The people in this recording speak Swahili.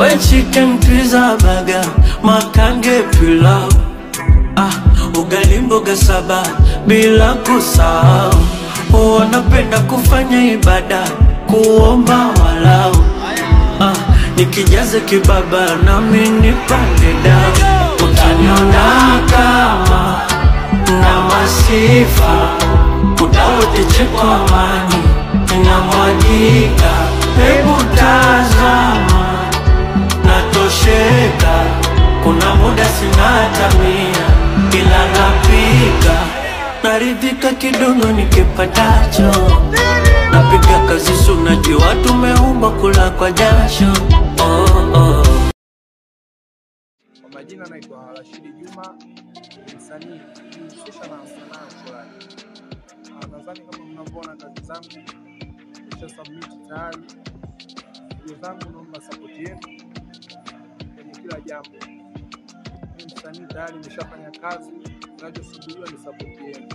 we chicken pizza burger, makange pilau, ugali mboga saba bila kusahau. Wanapenda kufanya ibada, kuomba walau, nikijaze kibaba nami nipande damu. Utaniona kama na masifa, muda wote cheko amani inamwagika. Hebu tazama, natosheka, kuna muda sina hata mia, ila napika. Naridhika kidogo nikipatacho, napiga kazi sunajua tumeumba kula kwa jasho. Kwa majina naitwa Rashidi Juma, msanii msisha na sanaa fulani. Nadhani kama mnavyoona kazi zangu nisha submit tayari. Video zangu naomba support yenu kwenye kila jambo. Mimi msanii tayari nimeshafanya kazi, ninachosubiriwa ni support yenu.